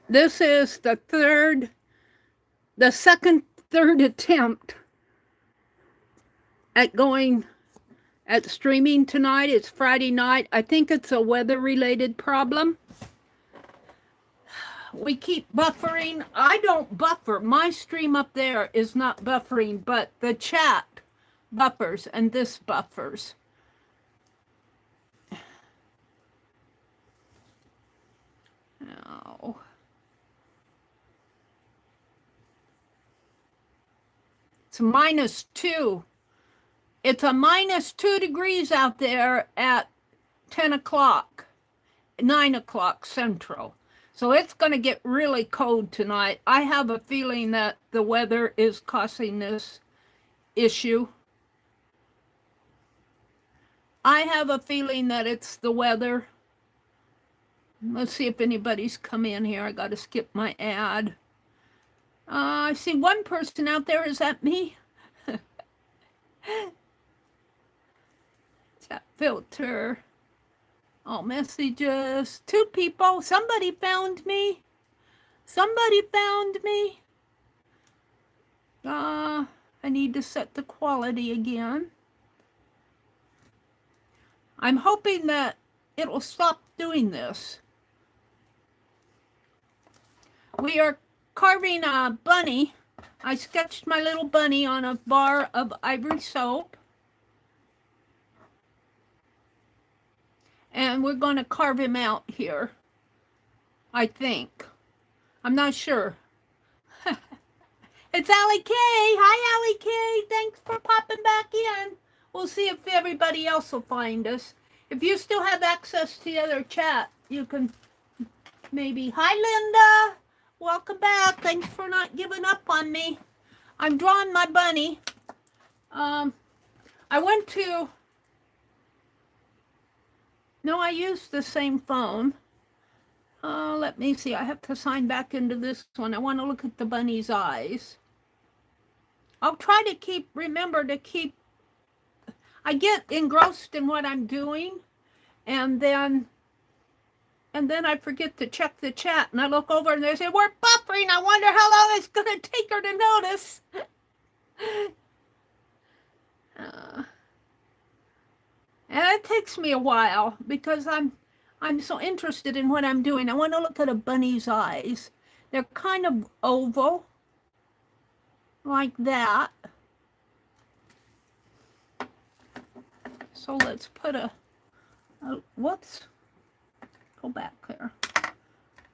This is the third attempt at streaming tonight. It's Friday night. I think it's a weather-related problem. We keep buffering. I don't buffer. My stream up there is not buffering, but the chat buffers and this buffers. Oh. It's -2. It's a -2 degrees out there at 10 o'clock, 9 o'clock Central. So it's going to get really cold tonight. I have a feeling that the weather is causing this issue. I have a feeling that it's the weather. Let's see if anybody's come in here. I got to skip my ad. I see one person out there. Is that me? Chat filter. All messages. 2 people. Somebody found me. Somebody found me. I need to set the quality again. I'm hoping that it'll stop doing this. We are carving a bunny. I sketched my little bunny on a bar of ivory soap. And we're going to carve him out here, I think. I'm not sure. It's Allie K. Hi, Allie K. Thanks for popping back in. We'll see if everybody else will find us. If you still have access to the other chat, you can maybe... Hi, Linda. Welcome back. Thanks for not giving up on me. I'm drawing my bunny. I went to... No, I used the same phone. Let me see. I have to sign back into this one. I want to look at the bunny's eyes. I'll try to remember to keep... I get engrossed in what I'm doing, and then I forget to check the chat, and I look over and they say, we're buffering. I wonder how long it's going to take her to notice. And it takes me a while because I'm so interested in what I'm doing. I want to look at a bunny's eyes. They're kind of oval, like that. So let's put whoops. Go back there.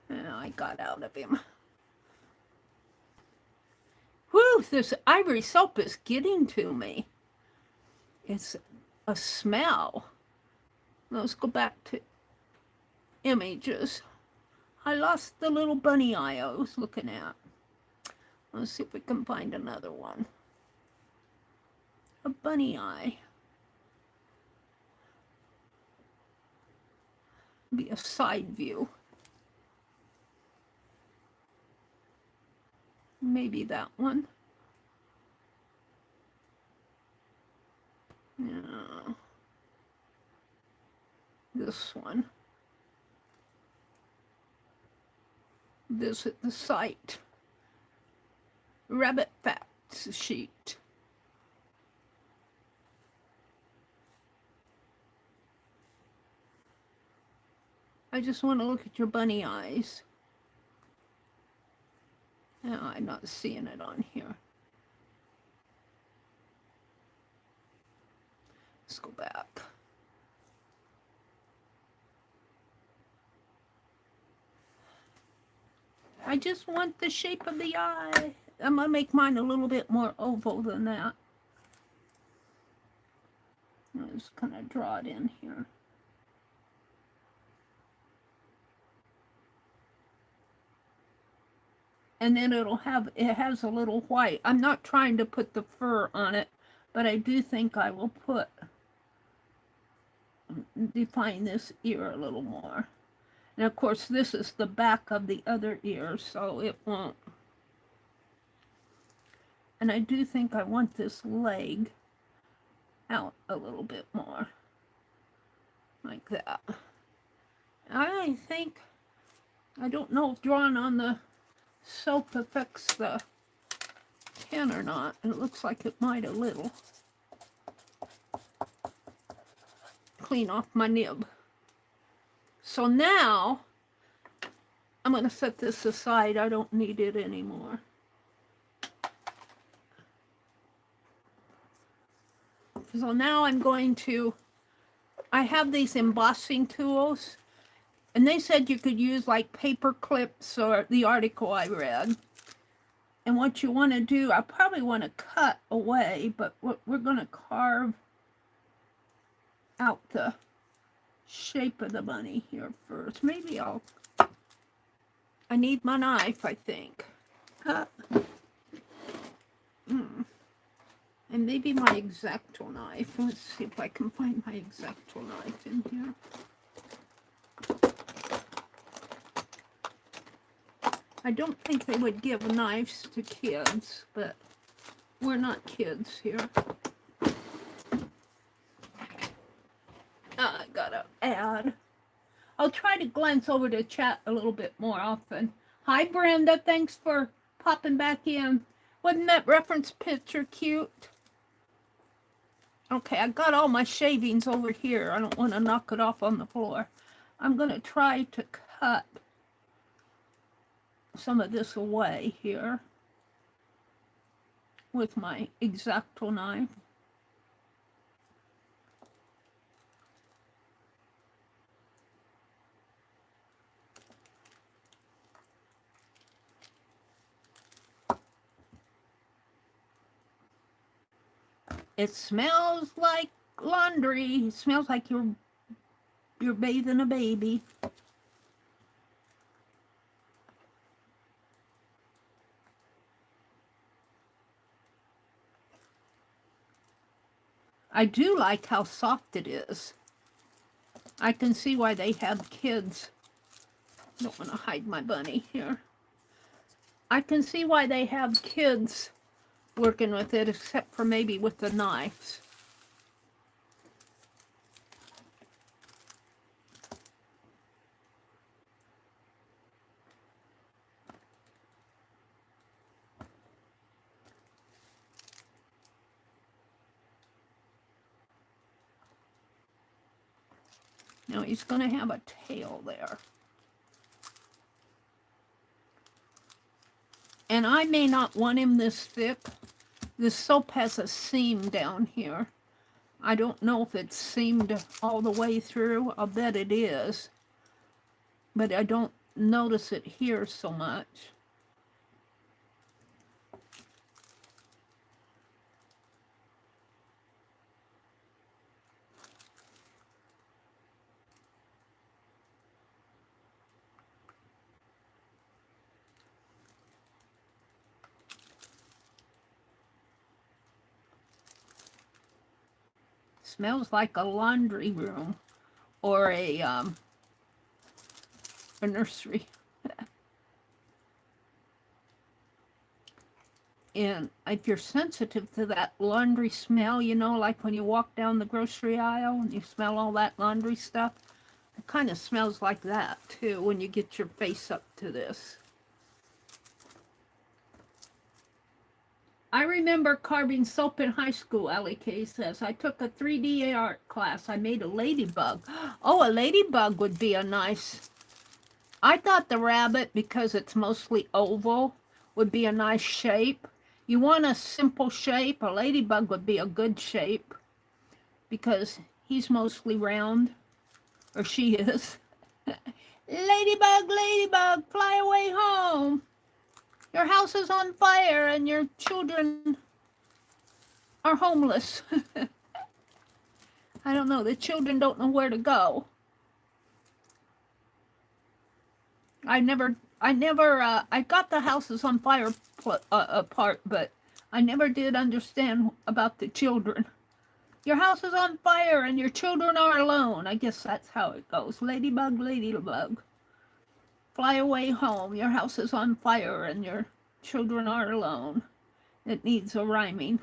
Yeah, I got out of him. Whew, this ivory soap is getting to me. It's a smell. Let's go back to images. I lost the little bunny eye I was looking at. Let's see if we can find another one. A bunny eye. Be a side view. Maybe that one. No. This one. Visit the site. Rabbit facts sheet. I just want to look at your bunny eyes. No, I'm not seeing it on here. Let's go back. I just want the shape of the eye. I'm going to make mine a little bit more oval than that. I'm just going to draw it in here. And then it has a little white. I'm not trying to put the fur on it, but I do think I will define this ear a little more. And of course, this is the back of the other ear, so it won't. And I do think I want this leg out a little bit more, like that. I think I don't know if drawing on the soap affects the pen or not. It looks like it might a little. Clean off my nib. So now, I'm going to set this aside. I don't need it anymore. So now I'm going to, I have these embossing tools, and they said you could use like paper clips or the article I read. And what you want to do, I probably want to cut away, but we're going to carve out the shape of the bunny here first. Maybe I need my knife, I think. And maybe my X-Acto knife. Let's see if I can find my X-Acto knife in here. I don't think they would give knives to kids, but we're not kids here. I gotta add. I'll try to glance over to chat a little bit more often. Hi, Brenda. Thanks for popping back in. Wasn't that reference picture cute? Okay, I got all my shavings over here. I don't want to knock it off on the floor. I'm going to try to cut some of this away here with my X-Acto knife. It smells like laundry. It smells like you're bathing a baby. I do like how soft it is. I can see why they have kids. Don't want to hide my bunny here. I can see why they have kids working with it, except for maybe with the knives. Now he's going to have a tail there. And I may not want him this thick. This soap has a seam down here. I don't know if it's seamed all the way through. I'll bet it is. But I don't notice it here so much. Smells like a laundry room or a nursery. And if you're sensitive to that laundry smell, you know, like when you walk down the grocery aisle and you smell all that laundry stuff, it kind of smells like that too when you get your face up to this. I remember carving soap in high school, Ellie Kay says. I took a 3D art class. I made a ladybug. Oh, a ladybug would be a nice... I thought the rabbit, because it's mostly oval, would be a nice shape. You want a simple shape, a ladybug would be a good shape because he's mostly round, or she is. Ladybug, ladybug, fly away home. Your house is on fire and your children are homeless. I don't know, the children don't know where to go. I got the houses on fire part, but I never did understand about the children. Your house is on fire and your children are alone. I guess that's how it goes. Ladybug, ladybug. Fly away home. Your house is on fire and your children are alone. It needs a rhyming.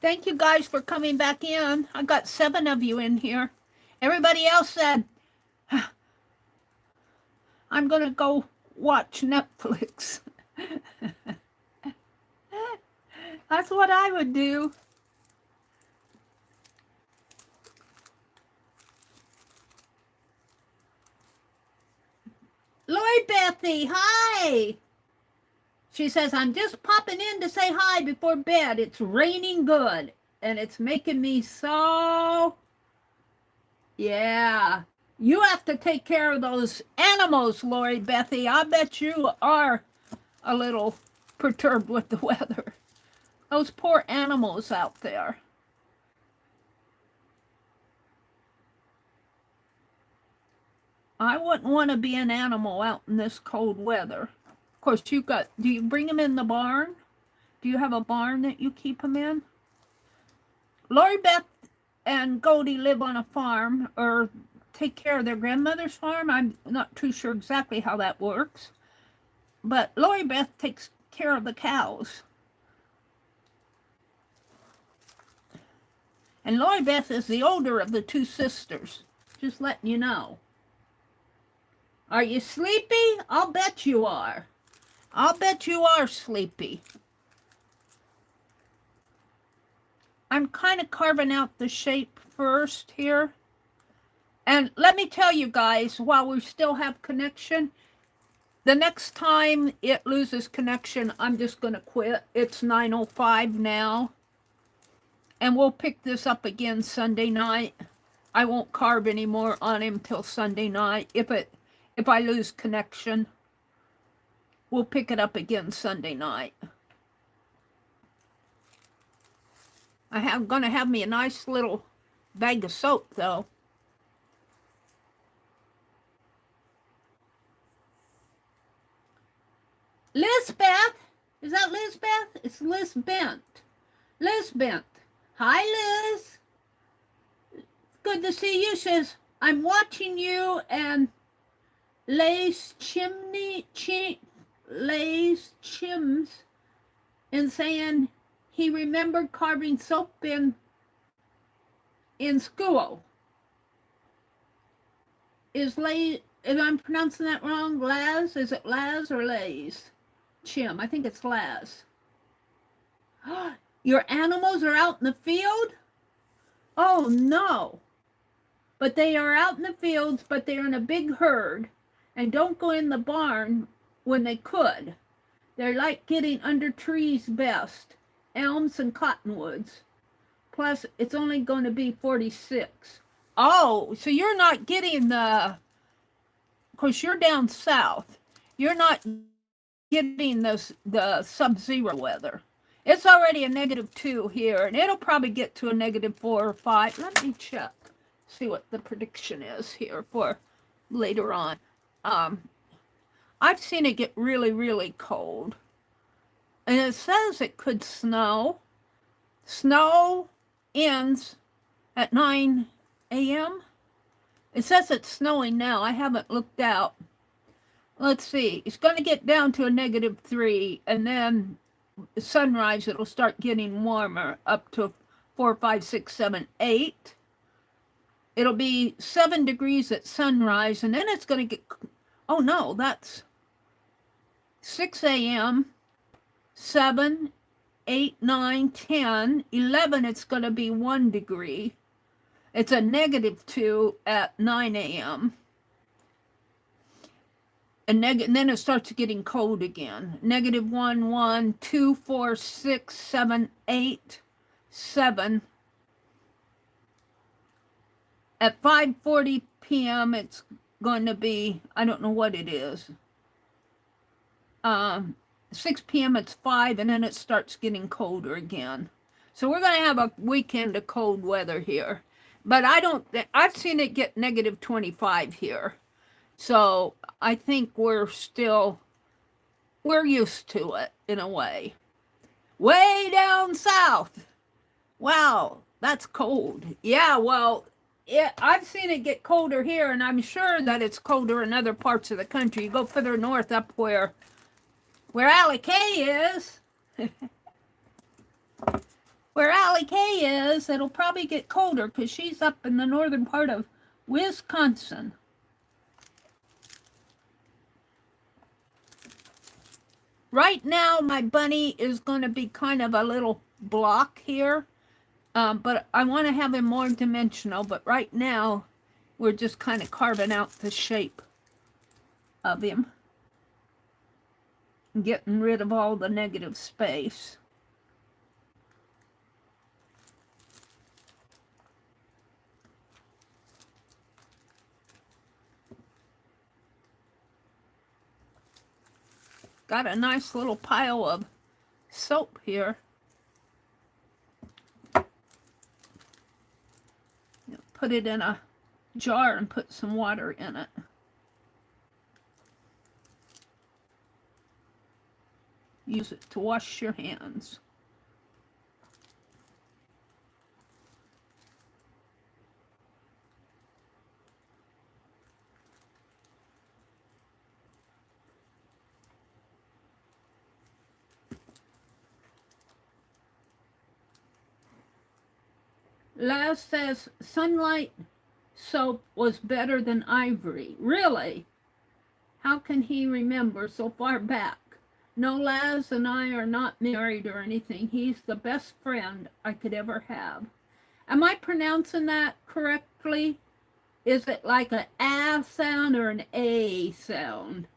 Thank you guys for coming back in. I got 7 of you in here. Everybody else said, I'm going to go watch Netflix. That's what I would do. Lori Bethy, hi. She says, I'm just popping in to say hi before bed. It's raining good, and it's making me so... Yeah. You have to take care of those animals, Lori Bethy. I bet you are a little perturbed with the weather. Those poor animals out there. I wouldn't want to be an animal out in this cold weather. Of course, do you bring them in the barn? Do you have a barn that you keep them in? Lori Beth and Goldie live on a farm, or take care of their grandmother's farm. I'm not too sure exactly how that works. But Lori Beth takes care of the cows. And Lori Beth is the older of the 2 sisters. Just letting you know. Are you sleepy? I'll bet you are. I'll bet you are sleepy. I'm kind of carving out the shape first here. And let me tell you guys, while we still have connection, the next time it loses connection, I'm just going to quit. It's 9:05 now. And we'll pick this up again Sunday night. I won't carve anymore on him till Sunday night. If I lose connection, we'll pick it up again Sunday night. I'm going to have me a nice little bag of soap, though. Lisbeth, is that Lisbeth? It's Lisbeth. Lisbeth. Hi, Liz. Good to see you. Says, I'm watching you and Lay's Chims and saying he remembered carving soap in school. Is Lay, if I'm pronouncing that wrong, Laz? Is it Laz or Lays? Chim, I think it's Laz. Your animals are out in the field? Oh, no. But they are out in the fields, but they're in a big herd and don't go in the barn when they could. They're like getting under trees best, elms and cottonwoods. Plus, it's only going to be 46. Oh, so you're not getting of course, you're down south. You're not getting the sub-zero weather. It's already a -2 here, and it'll probably get to a -4 or 5. Let me check, see what the prediction is here for later on. I've seen it get really, really cold. And it says it could snow. Snow ends at 9 a.m. It says it's snowing now. I haven't looked out. Let's see. It's going to get down to a -3, and then sunrise, it'll start getting warmer up to 4, 5, 6, 7, 8. It'll be 7 degrees at sunrise, and then it's going to get, oh no, that's 6 a.m., 7, 8, 9, 10, 11, it's going to be 1 degree. It's a -2 at 9 a.m. And then it starts getting cold again. -1, 1, 2, 4, 6, 7, 8, 7. At 5:40 p.m., it's going to be, I don't know what it is. 6 p.m. it's 5, and then it starts getting colder again. So we're going to have a weekend of cold weather here. But I've seen it get -25 here. So I think we're used to it in a way. Way down south. Wow, that's cold. Yeah, well, I've seen it get colder here, and I'm sure that it's colder in other parts of the country. You go further north up where Allie K is. Where Allie Kay is, it'll probably get colder because she's up in the northern part of Wisconsin. Right now, my bunny is going to be kind of a little block here, but I want to have him more dimensional. But right now, we're just kind of carving out the shape of him, and getting rid of all the negative space. Got a nice little pile of soap here. Put it in a jar and put some water in it. Use it to wash your hands. Laz says sunlight soap was better than ivory. Really? How can he remember so far back? No, Laz and I are not married or anything. He's the best friend I could ever have. Am I pronouncing that correctly? Is it like an A sound or an A sound?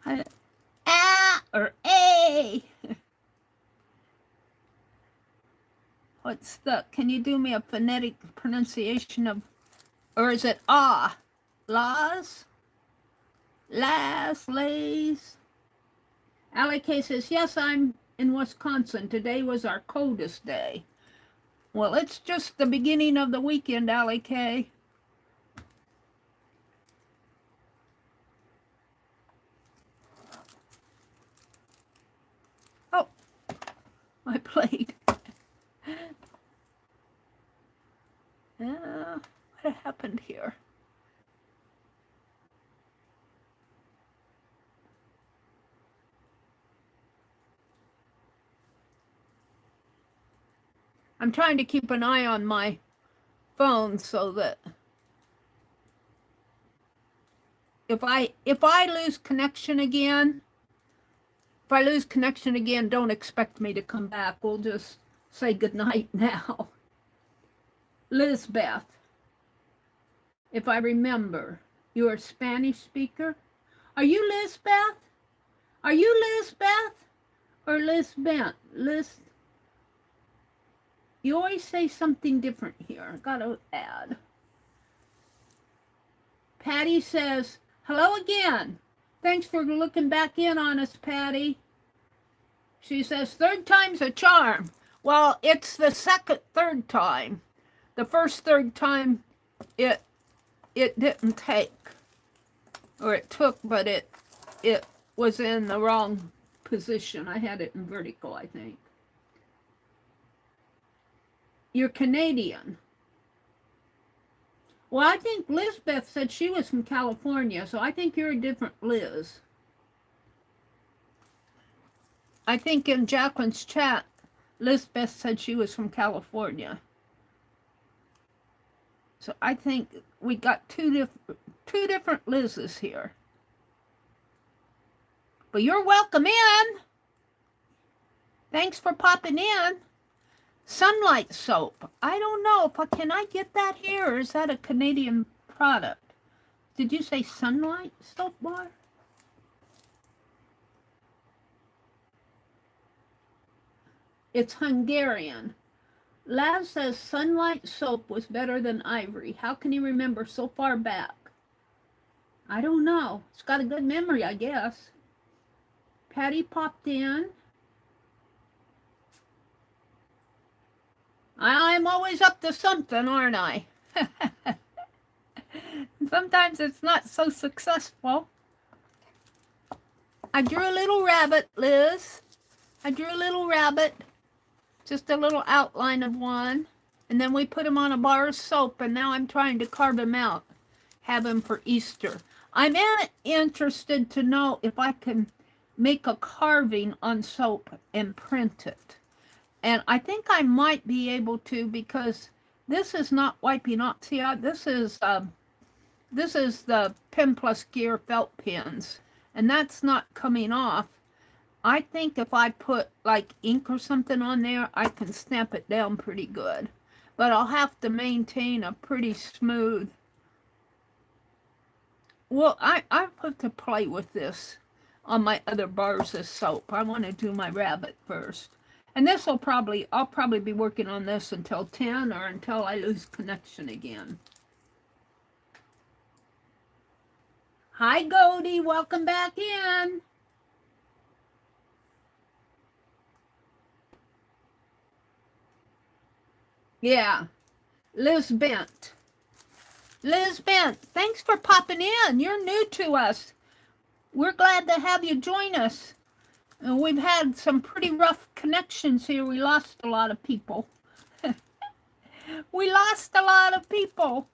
A or A? What's the, can you do me a phonetic pronunciation of, or is it ah? Laz? Laz, Lays? Allie K says, yes, I'm in Wisconsin. Today was our coldest day. Well, it's just the beginning of the weekend, Allie K. Oh, my plate. What happened here? I'm trying to keep an eye on my phone so that if I lose connection again, don't expect me to come back. We'll just say goodnight now. Lizbeth, if I remember, you're a Spanish speaker? Are you Lizbeth? Are you Lizbeth or Lizbeth? You always say something different here. Gotta add. Patty says, hello again. Thanks for looking back in on us, Patty. She says, third time's a charm. Well, it's the third time. The first third time, it didn't take, or it took, but it was in the wrong position. I had it in vertical, I think. You're Canadian. Well, I think Lizbeth said she was from California, so I think you're a different Liz. I think in Jacqueline's chat, Lizbeth said she was from California. So I think we got two different Liz's here. But you're welcome in. Thanks for popping in. Sunlight soap. I don't know if can I get that here, or is that a Canadian product? Did you say sunlight soap bar? It's Hungarian. Lav says sunlight soap was better than ivory. How can you remember so far back? I don't know. It's got a good memory, I guess. Patty popped in. I'm always up to something, aren't I? Sometimes it's not so successful. I drew a little rabbit, Liz. I drew a little rabbit. Just a little outline of one. And then we put him on a bar of soap, and now I'm trying to carve him out. Have him for Easter. I'm interested to know if I can make a carving on soap and print it. And I think I might be able to, because this is not wiping off. See, this is the Pen Plus Gear felt pens, and that's not coming off. I think if I put like ink or something on there, I can stamp it down pretty good. But I'll have to maintain a pretty smooth. Well, I have to play with this on my other bars of soap. I want to do my rabbit first. And this will I'll probably be working on this until 10 or until I lose connection again. Hi, Goldie. Welcome back in. Yeah. Liz Bent. Liz Bent, thanks for popping in. You're new to us. We're glad to have you join us. We've had some pretty rough connections here. We lost a lot of people. We lost a lot of people.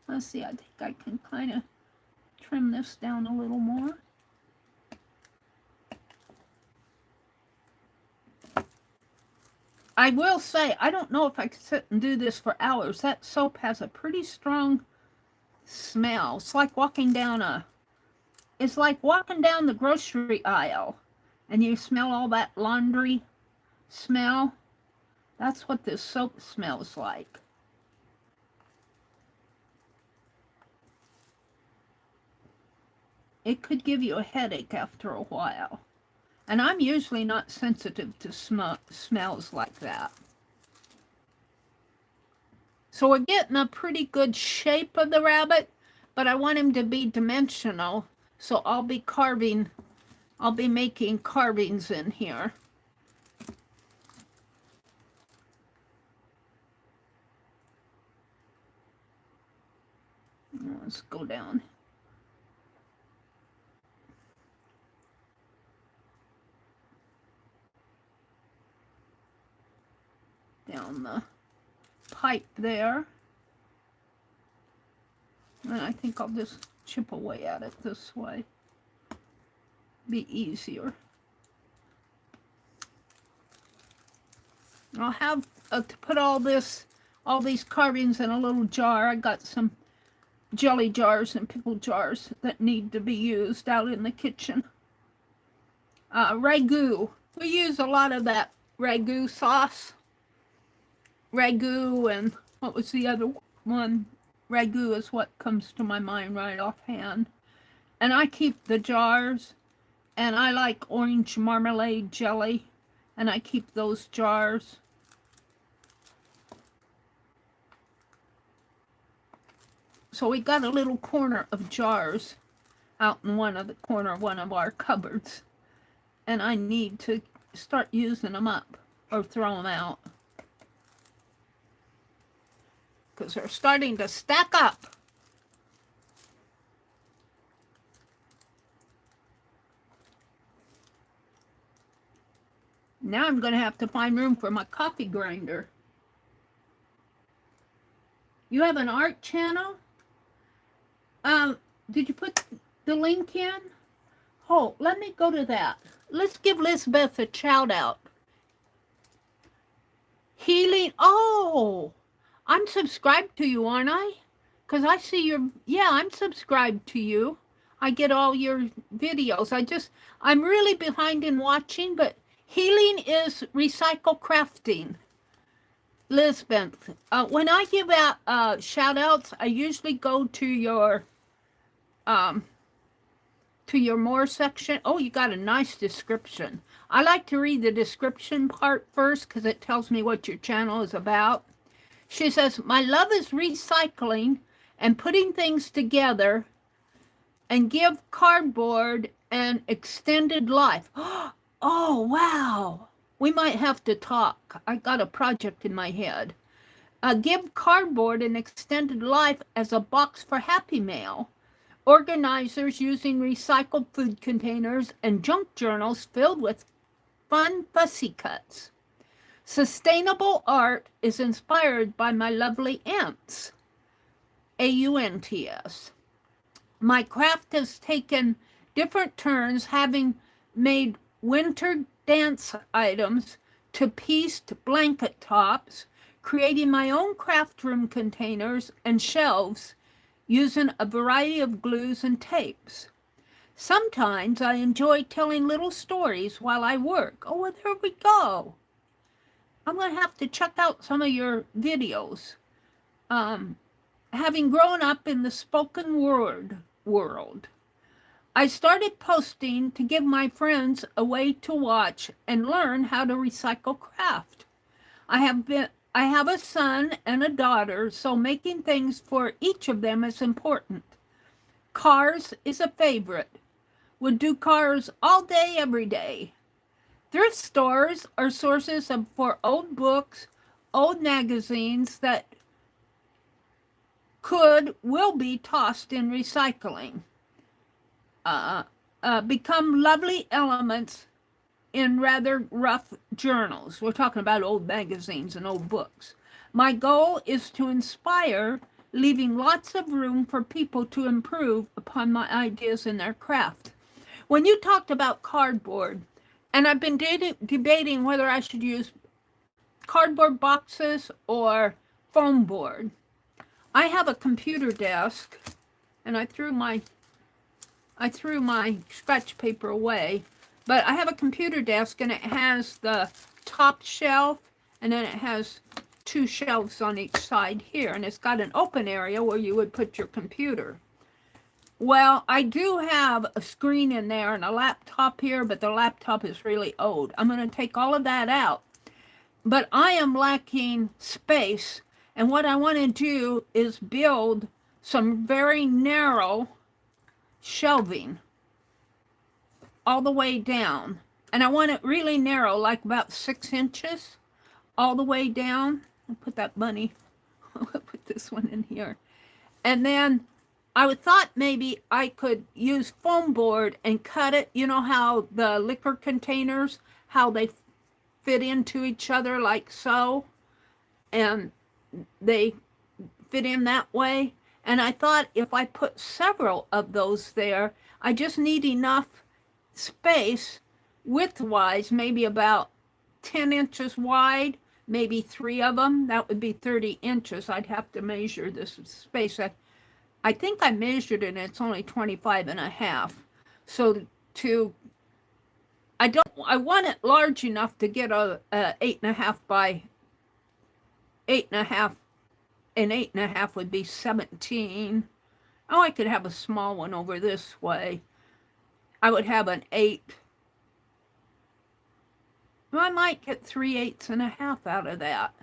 Let's see, I think I can kind of trim this down a little more. I will say, I don't know if I could sit and do this for hours. That soap has a pretty strong smell. It's like walking down the grocery aisle and you smell all that laundry smell. That's what this soap smells like. It could give you a headache after a while. And I'm usually not sensitive to smells like that. So we're getting a pretty good shape of the rabbit, but I want him to be dimensional. So I'll be making carvings in here. Let's go down. Down the pipe there. And I think I'll just chip away at it this way. Be easier. I'll have to put all these carvings in a little jar. I got some jelly jars and pickle jars that need to be used out in the kitchen. Ragu. We use a lot of that ragu sauce. Ragu, and what was the other one? Ragu is what comes to my mind right offhand. And I keep the jars, and I like orange marmalade jelly, and I keep those jars. So we got a little corner of jars out in one of our cupboards, and I need to start using them up or throw them out, because they're starting to stack up. Now I'm going to have to find room for my coffee grinder. You have an art channel? Did you put the link in? Oh, let me go to that. Let's give Lisbeth a shout out. Healing. Oh, I'm subscribed to you, aren't I? Because I see your, yeah, I'm subscribed to you. I get all your videos. I'm really behind in watching, but healing is recycle crafting. Lisbeth, when I give out shout outs, I usually go to your more section. Oh, you got a nice description. I like to read the description part first because it tells me what your channel is about. She says, my love is recycling and putting things together and give cardboard an extended life. Oh, wow. We might have to talk. I got a project in my head. Give cardboard an extended life as a box for Happy Mail. Organizers using recycled food containers and junk journals filled with fun fussy cuts. Sustainable art is inspired by my lovely aunts. AUNTS. My craft has taken different turns, having made winter dance items to pieced blanket tops, creating my own craft room containers and shelves using a variety of glues and tapes. Sometimes I enjoy telling little stories while I work. Oh, well, there we go. I'm going to have to check out some of your videos. Having grown up in the spoken word world, I started posting to give my friends a way to watch and learn how to recycle craft. I have a son and a daughter, so making things for each of them is important. Cars is a favorite. Would do cars all day, every day. Thrift stores are sources for old books, old magazines that will be tossed in recycling. Become lovely elements in rather rough journals. We're talking about old magazines and old books. My goal is to inspire, leaving lots of room for people to improve upon my ideas in their craft. When you talked about cardboard, and I've been debating whether I should use cardboard boxes or foam board. I have a computer desk, and I threw my scratch paper away, but I have a computer desk, and it has the top shelf, and then it has two shelves on each side here, and it's got an open area where you would put your computer. Well, I do have a screen in there and a laptop here, but the laptop is really old. I'm going to take all of that out. But I am lacking space, and what I want to do is build some very narrow shelving all the way down. And I want it really narrow, like about 6 inches all the way down. I'll put that bunny, I'll put this one in here. And then I thought maybe I could use foam board and cut it. You know how the liquor containers, how they fit into each other like so, and they fit in that way. And I thought if I put several of those there, I just need enough space width-wise, maybe about 10 inches wide, maybe 3 of them. That would be 30 inches. I'd have to measure this space. I think I measured it, and it's only 25 and a half. So I want it large enough to get a 8.5 by 8.5, and 8.5 would be 17. Oh, I could have a small one over this way. I would have an 8. I might get 3/8.5 out of that.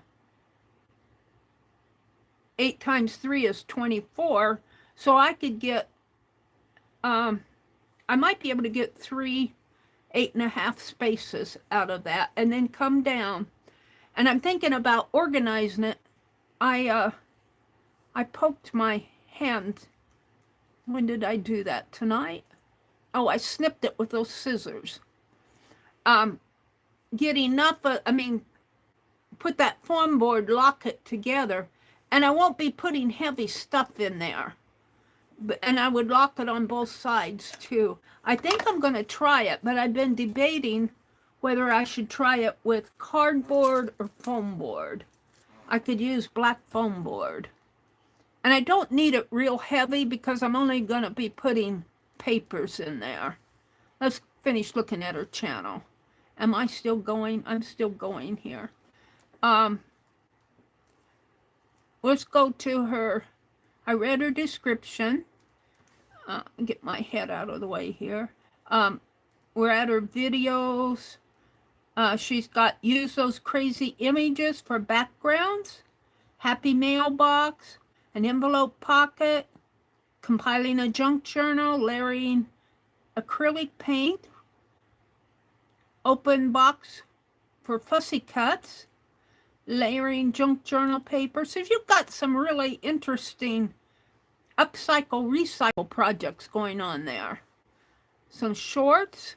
8 times 3 is 24. So I could get, I might be able to get 3 8.5 spaces out of that, and then come down. And I'm thinking about organizing it. I poked my hand. When did I do that? Tonight? Oh, I snipped it with those scissors. Get enough, put that foam board, lock it together, and I won't be putting heavy stuff in there. And I would lock it on both sides too. I think I'm going to try it, but I've been debating whether I should try it with cardboard or foam board. I could use black foam board. And I don't need it real heavy because I'm only going to be putting papers in there. Let's finish looking at her channel. Am I still going? I'm still going here. Let's go to her. I read her description. Get my head out of the way here. We're at her videos. She's got use those crazy images for backgrounds, happy mailbox, an envelope pocket, compiling a junk journal, layering acrylic paint, open box for fussy cuts, layering junk journal paper. So you've got some really interesting upcycle, recycle projects going on there. Some shorts.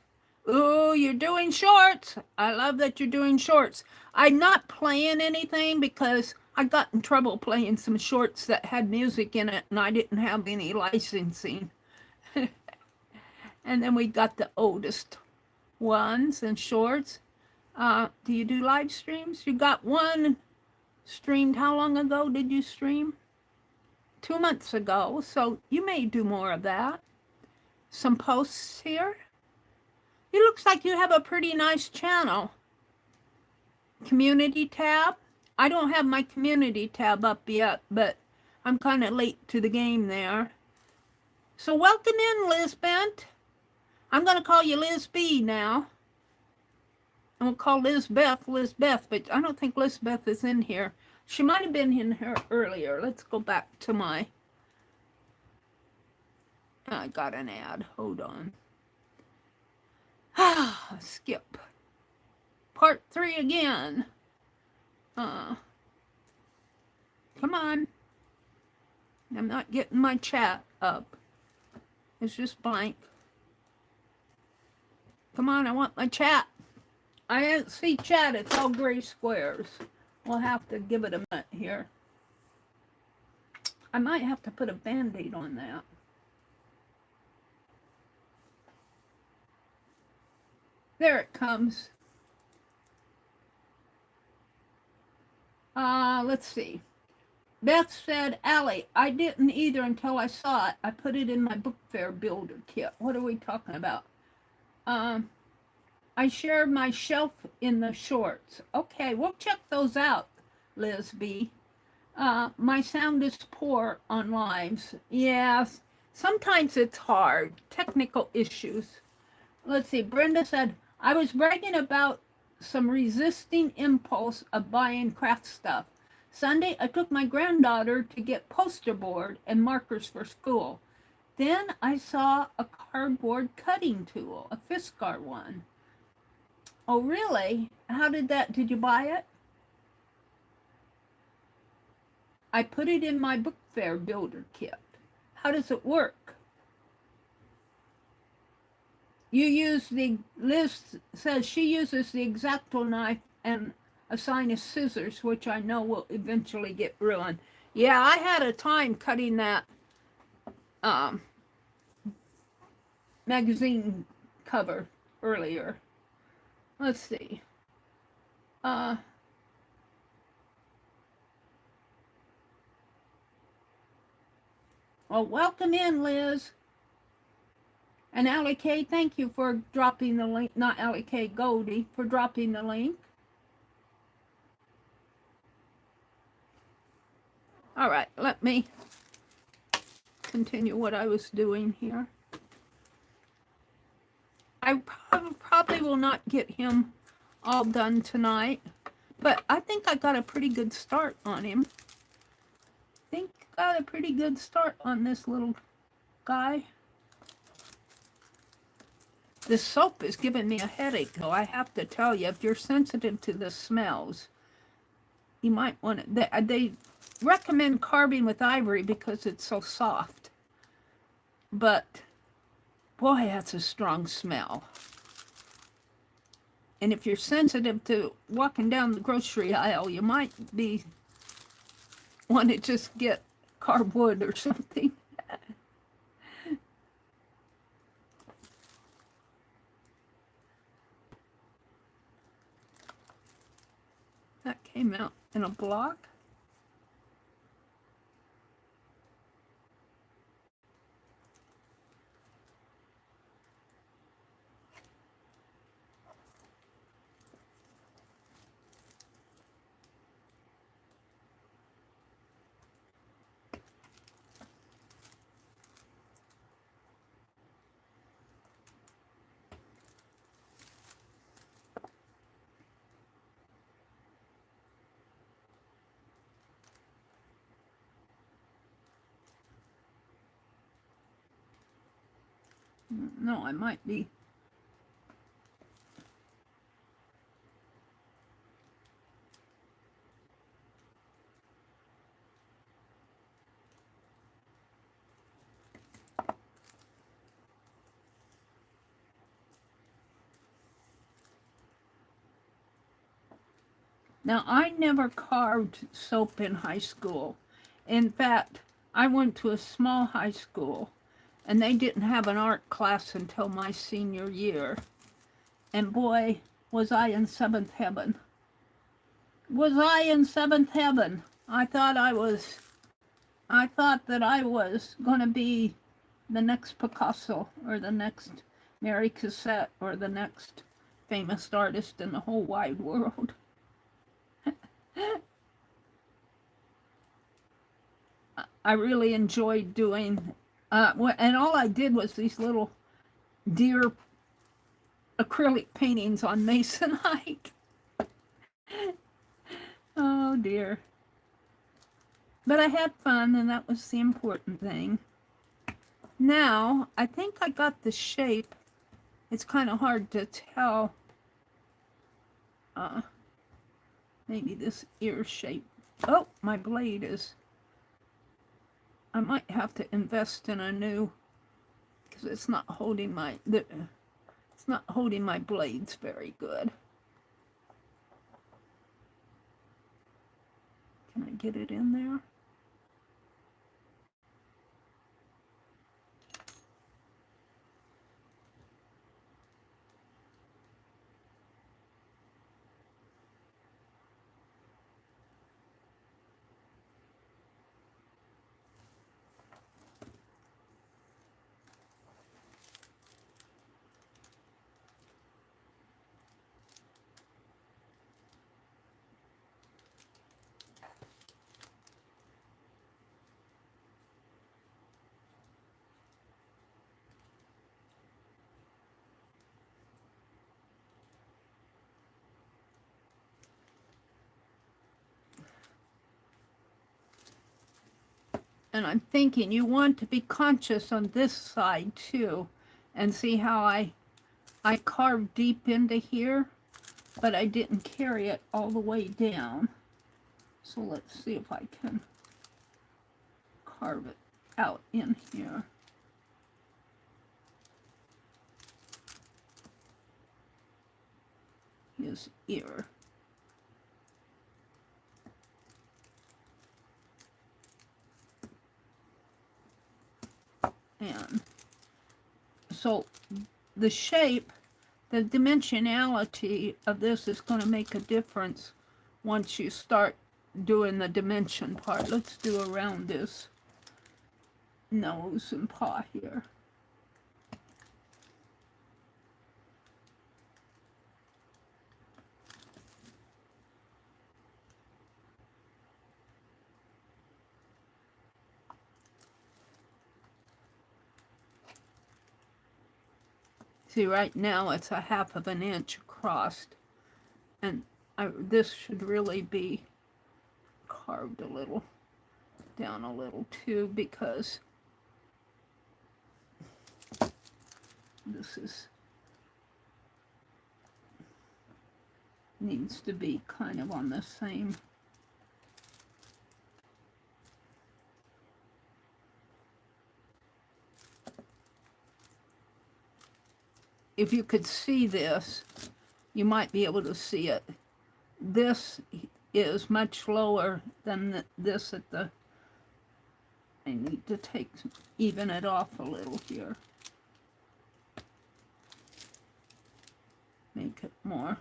Ooh, you're doing shorts. I love that you're doing shorts. I'm not playing anything because I got in trouble playing some shorts that had music in it and I didn't have any licensing. And then we got the oldest ones and shorts. Do you do live streams? You got one streamed. How long ago did you stream? 2 months ago. So you may do more of that. Some posts here. It looks like you have a pretty nice channel. Community tab. I don't have my community tab up yet, but I'm kind of late to the game there. So welcome in, Liz Bent. I'm going to call you Liz B now. I'm going to call Lizbeth, but I don't think Lizbeth is in here. She might have been in here earlier. Let's go back to my... I got an ad. Hold on. Skip. Part 3 again. Come on. I'm not getting my chat up. It's just blank. Come on, I want my chat. I don't see chat. It's all gray squares. We'll have to give it a minute here. I might have to put a Band-Aid on that. There it comes. Let's see. Beth said, Allie, I didn't either until I saw it. I put it in my book fair builder kit. What are we talking about? I shared my shelf in the shorts. Okay, we'll check those out, Liz B. My sound is poor on lives. Yes, sometimes it's hard. Technical issues. Let's see. Brenda said, I was bragging about some resisting impulse of buying craft stuff. Sunday, I took my granddaughter to get poster board and markers for school. Then I saw a cardboard cutting tool, a Fiskar one. Oh, really? How did you buy it? I put it in my book fair builder kit. How does it work? Liz says she uses the X-Acto knife and a sign of scissors, which I know will eventually get ruined. Yeah, I had a time cutting that magazine cover earlier. Let's see. Well, welcome in, Liz. And Allie K, thank you for dropping the link. Not Allie K, Goldie, for dropping the link. All right, let me continue what I was doing here. I probably will not get him all done tonight, but I think I got a pretty good start on him. Got a pretty good start on this little guy. This soap is giving me a headache, though. I have to tell you, if you're sensitive to the smells, you might want to... They recommend carving with ivory because it's so soft. But, boy, that's a strong smell. And if you're sensitive to walking down the grocery aisle, you might want to just get cardboard or something. That came out in a block. No, I might be. Now, I never carved soap in high school. In fact, I went to a small high school, And they didn't have an art class until my senior year. And boy, was I in seventh heaven. Was I in seventh heaven? I thought that I was going to be the next Picasso or the next Meri Cassette or the next famous artist in the whole wide world. I really enjoyed doing, and all I did was these little deer acrylic paintings on masonite. Oh dear. But I had fun, and that was the important thing. Now, I think I got the shape. It's kind of hard to tell. Maybe this ear shape. Oh, my blade is... I might have to invest in a new, because it's not holding my blades very good. Can I get it in there? And I'm thinking you want to be conscious on this side too, and see how I carved deep into here, but I didn't carry it all the way down. So let's see if I can carve it out in here. His ear. And so the shape, the dimensionality of this is going to make a difference once you start doing the dimension part. Let's do around this nose and paw here. See, right now it's a 1/2 inch across, and this should really be carved a little down a little too, because this needs to be kind of on the same. If you could see this, you might be able to see it. This is much lower than this at the... I need to even it off a little here. Make it more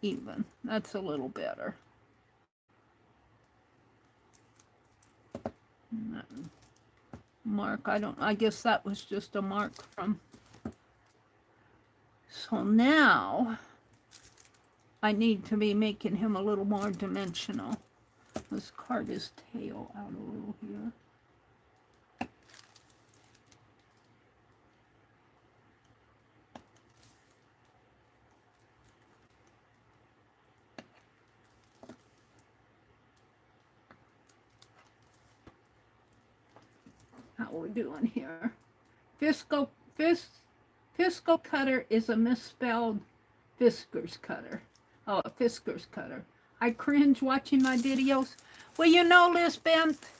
even. That's a little better. Mark, I guess that was just a mark from... So now I need to be making him a little more dimensional. Let's carve his tail out a little here. How are we doing here? Fiscal cutter is a misspelled Fiskars cutter. Oh, a Fiskars cutter. I cringe watching my videos. Well, you know, Liz Bent,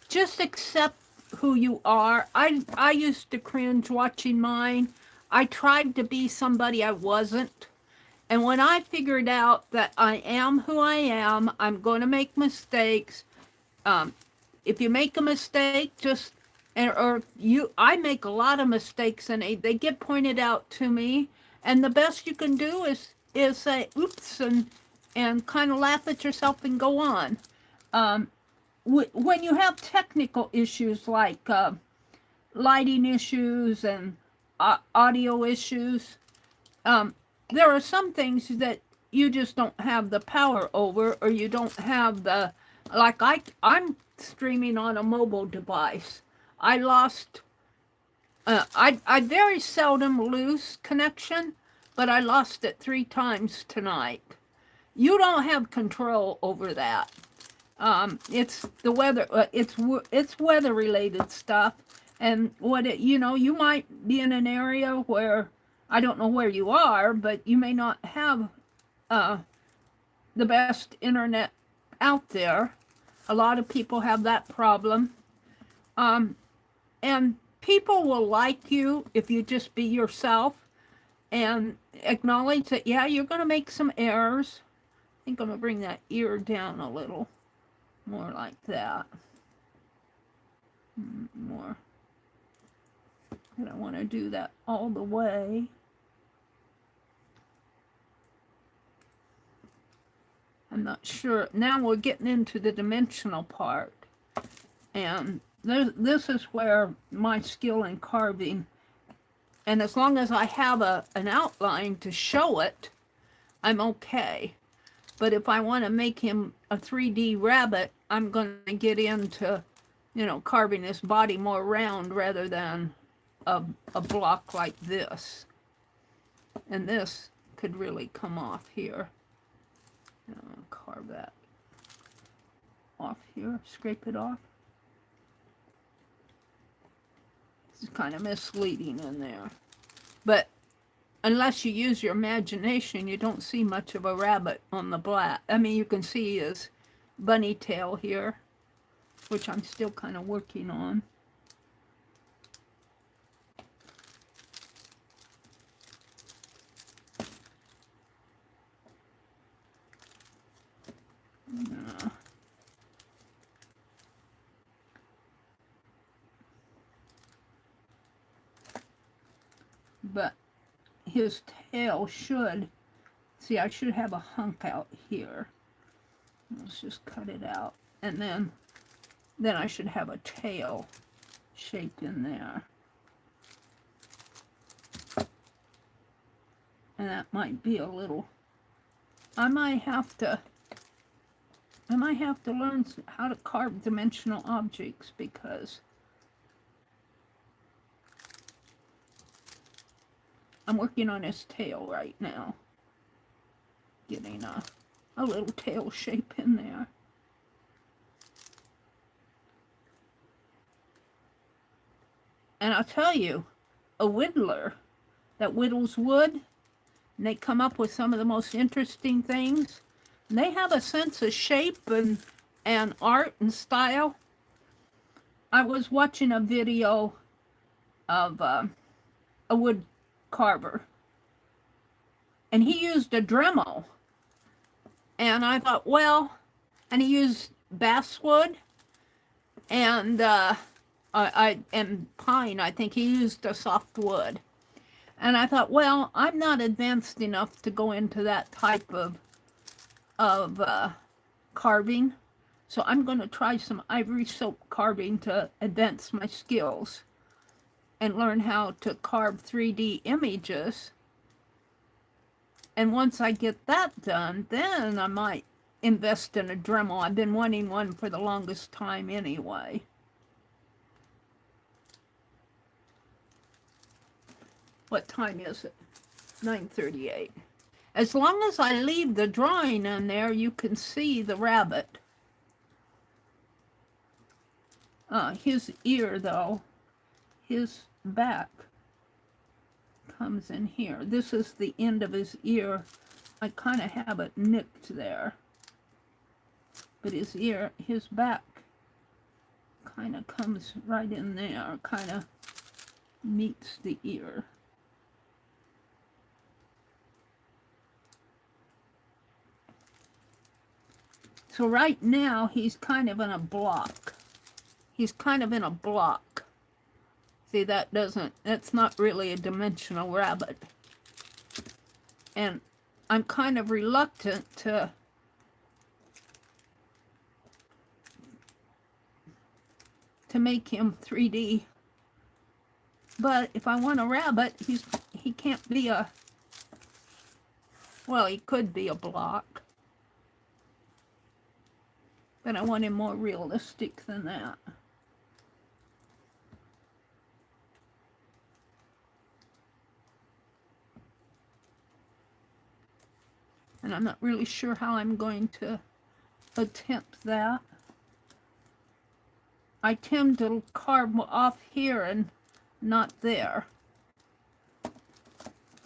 just accept who you are. I used to cringe watching mine. I tried to be somebody I wasn't. And when I figured out that I am who I am, I'm going to make mistakes, If you make a mistake, just I make a lot of mistakes and they get pointed out to me, and the best you can do is say oops and kind of laugh at yourself and go on. When you have technical issues like lighting issues and audio issues, there are some things that you just don't have the power over, or you don't have the, like I'm streaming on a mobile device. I lost, I very seldom lose connection, but I lost it 3 times tonight. You don't have control over that. It's the weather, it's weather related stuff. And you might be in an area where, I don't know where you are, but you may not have the best internet out there. A lot of people have that problem. And people will like you if you just be yourself and acknowledge that, yeah, you're going to make some errors. I think I'm going to bring that ear down a little more like that. More. And I want to do that all the way. I'm not sure. Now we're getting into the dimensional part. And this is where my skill in carving, and as long as I have an outline to show it, I'm okay. But if I want to make him a 3D rabbit, I'm going to get into, carving his body more round rather than a block like this. And this could really come off here. Carve that off here, scrape it off. It's kind of misleading in there. But unless you use your imagination, you don't see much of a rabbit on the black. I mean, you can see his bunny tail here, which I'm still kind of working on. But his tail should, see, I should have a hunk out here. Let's just cut it out. And then I should have a tail shape in there. And that might be a little, I might have to learn how to carve dimensional objects, because I'm working on his tail right now. Getting a little tail shape in there. And I'll tell you, a whittler that whittles wood, and they come up with some of the most interesting things. And they have a sense of shape and art and style. I was watching a video of a wood carver, and he used a Dremel, and I thought, well, and he used basswood and and pine. I think he used a softwood, and I thought, well, I'm not advanced enough to go into that type of carving, so I'm going to try some ivory soap carving to advance my skills and learn how to carve 3D images. And once I get that done, then I might invest in a Dremel. I've been wanting one for the longest time anyway. What time is it? 9:38. As long as I leave the drawing in there, you can see the rabbit. His ear, though, his back comes in here. This is the end of his ear. I kind of have it nicked there. But his ear, his back kind of comes right in there, kind of meets the ear. So right now, he's kind of in a block. He's kind of in a block. See, that's not really a dimensional rabbit. And I'm kind of reluctant to make him 3D. But if I want a rabbit, he can't be a, well, he could be a block. But I want him more realistic than that. And I'm not really sure how I'm going to attempt that. I tend to carve off here and not there.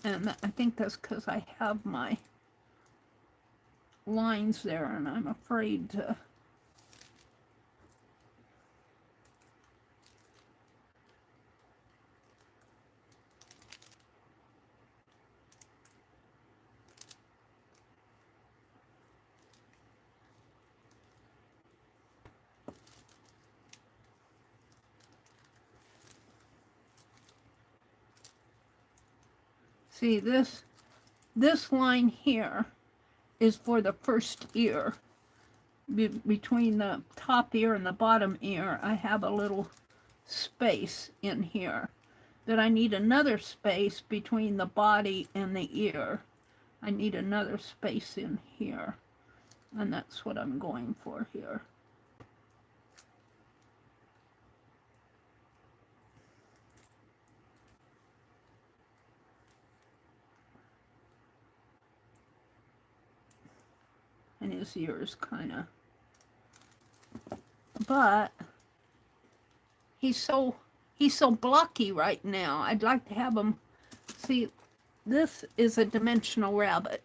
And I think that's because I have my lines there and I'm afraid to. See, this line here is for the first ear. Between the top ear and the bottom ear, I have a little space in here. That I need another space between the body and the ear. I need another space in here. And that's what I'm going for here. And his ears kind of, but he's so blocky right now. I'd like to have him, see, this is a dimensional rabbit.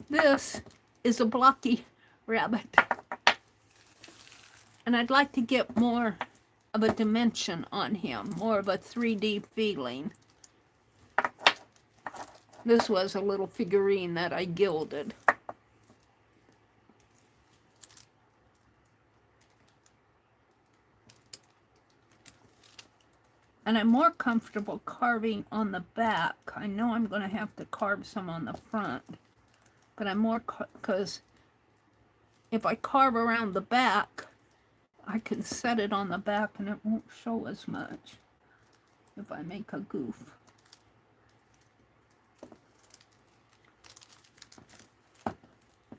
This is a blocky rabbit. And I'd like to get more of a dimension on him, more of a 3D feeling. This was a little figurine that I gilded. And I'm more comfortable carving on the back. I know I'm going to have to carve some on the front. But I'm more, because if I carve around the back, I can set it on the back and it won't show as much if I make a goof.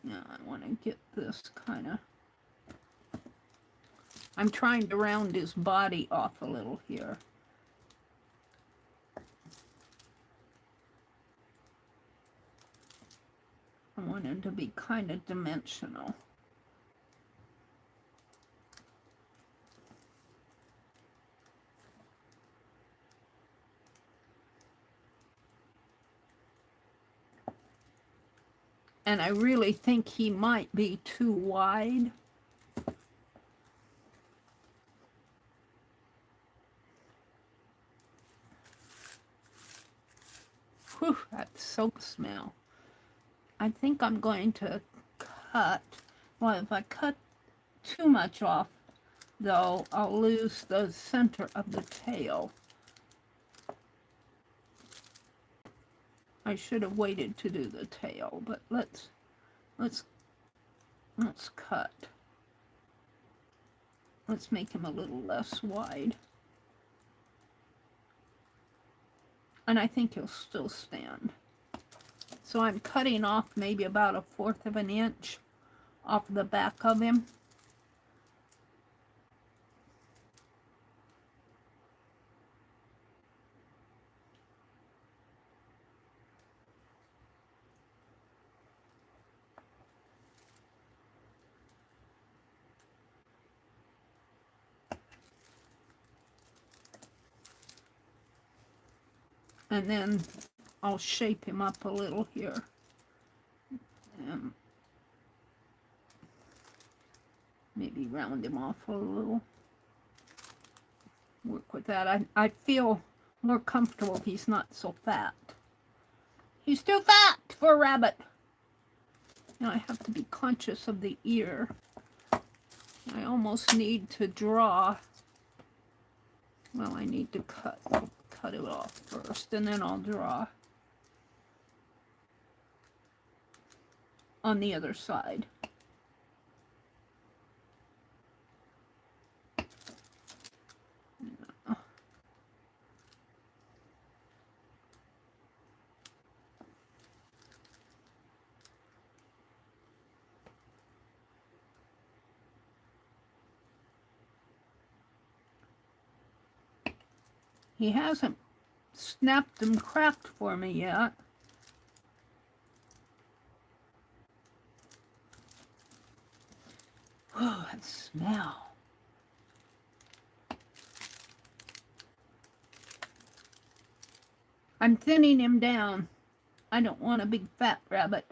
Now I want to get this kind of, I'm trying to round his body off a little here. I want him to be kind of dimensional. And I really think he might be too wide. Whew, that soap smell. I think I'm going to cut, well, if I cut too much off, though, I'll lose the center of the tail. I should have waited to do the tail, but let's cut. Let's make him a little less wide. And I think he'll still stand. So I'm cutting off maybe about 1/4 of an inch off the back of him. And then I'll shape him up a little here. Maybe round him off a little. Work with that. I feel more comfortable if he's not so fat. He's too fat for a rabbit. Now I have to be conscious of the ear. I almost need to draw. Well, I need to cut it off first, and then I'll draw on the other side. He hasn't snapped and cracked for me yet. Oh, that smell. I'm thinning him down. I don't want a big fat rabbit.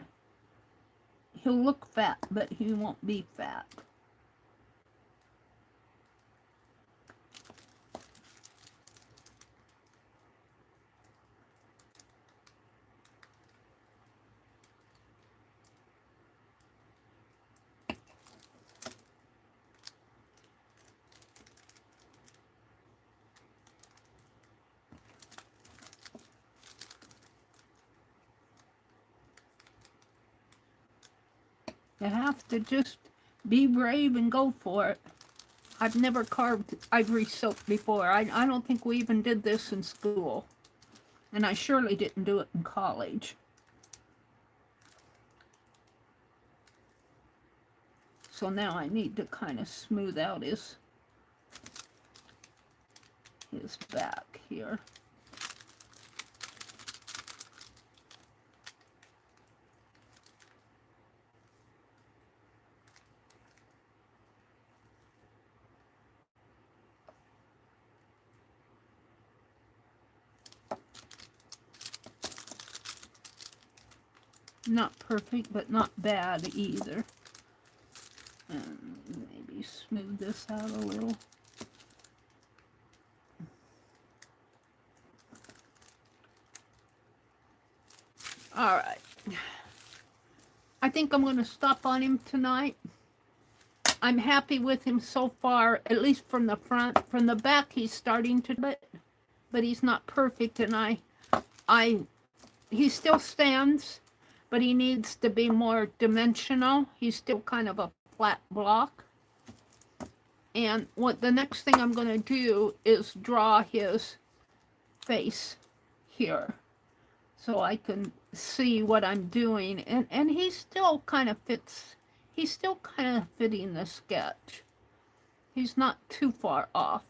He'll look fat, but he won't be fat. You have to just be brave and go for it. I've never carved ivory silk before. I don't think we even did this in school. And I surely didn't do it in college. So now I need to kind of smooth out his back here. Not perfect, but not bad either. And maybe smooth this out a little. All right. I think I'm going to stop on him tonight. I'm happy with him so far, at least from the front. From the back, he's starting to, but he's not perfect, and he still stands, but he needs to be more dimensional. He's still kind of a flat block. And what the next thing I'm going to do is draw his face here, so I can see what I'm doing. And he still kind of fits. He's still kind of fitting the sketch. He's not too far off.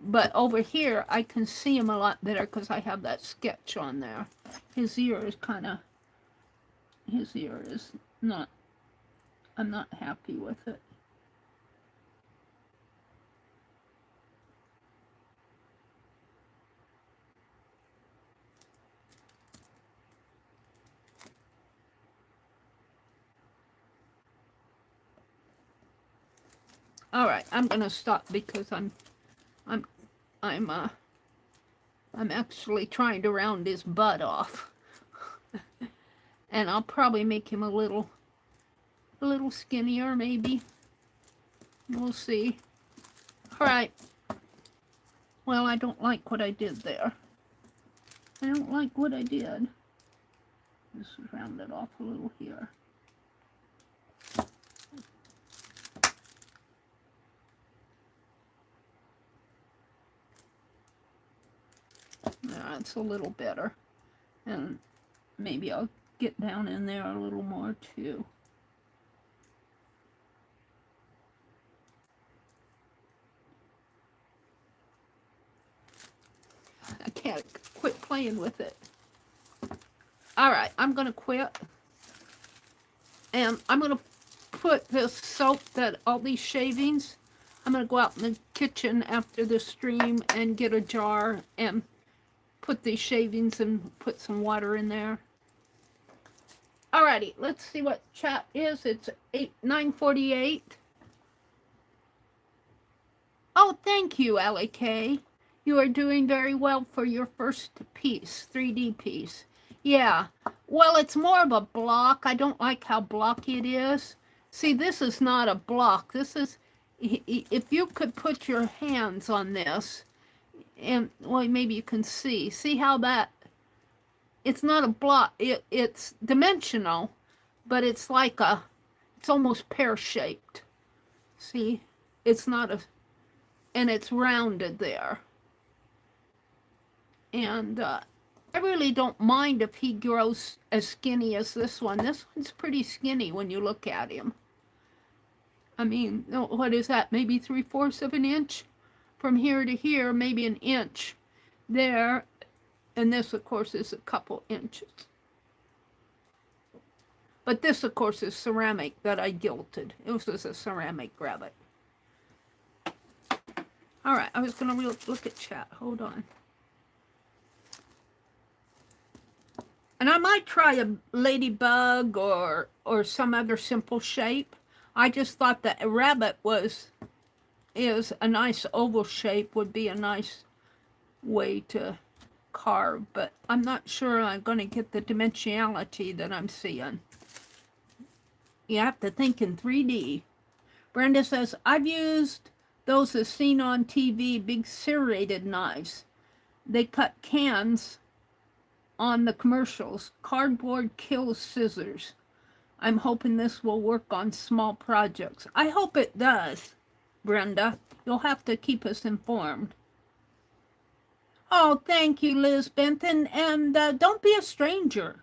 But over here, I can see him a lot better because I have that sketch on there. His ear is not, I'm not happy with it. All right, I'm gonna stop because I'm actually trying to round his butt off. And I'll probably make him a little skinnier, maybe. We'll see. All right. Well, I don't like what I did there. I don't like what I did. Just round it off a little here. That's a little better. And maybe I'll get down in there a little more too. I can't quit playing with it. All right, I'm going to quit. And I'm going to put this soap, all these shavings, I'm going to go out in the kitchen after the stream and get a jar and put these shavings and put some water in there. Alrighty, let's see what chat is. It's 9:48. Oh, thank you, LAK. You are doing very well for your first piece, 3D piece. Yeah. Well, it's more of a block. I don't like how blocky it is. See, this is not a block. This is, if you could put your hands on this, and well, maybe you can see how that, it's not a block. It's dimensional, but it's like a, it's almost pear-shaped. See, it's not a, and it's rounded there. And I really don't mind if he grows as skinny as this one. This one's pretty skinny when you look at him. I mean, what is that? Maybe 3/4 of an inch from here to here, maybe an inch there. And this, of course, is a couple inches. But this, of course, is ceramic that I gilded. This was a ceramic rabbit. All right, I was going to look at chat. Hold on. And I might try a ladybug or some other simple shape. I just thought that a rabbit is a nice oval shape, would be a nice way to carve, but I'm not sure I'm going to get the dimensionality that I'm seeing. You have to think in 3D. Brenda says, I've used those as seen on TV, big serrated knives. They cut cans on the commercials. Cardboard kills scissors. I'm hoping this will work on small projects. I hope it does, Brenda. You'll have to keep us informed. Oh, thank you, Liz Benton. And don't be a stranger.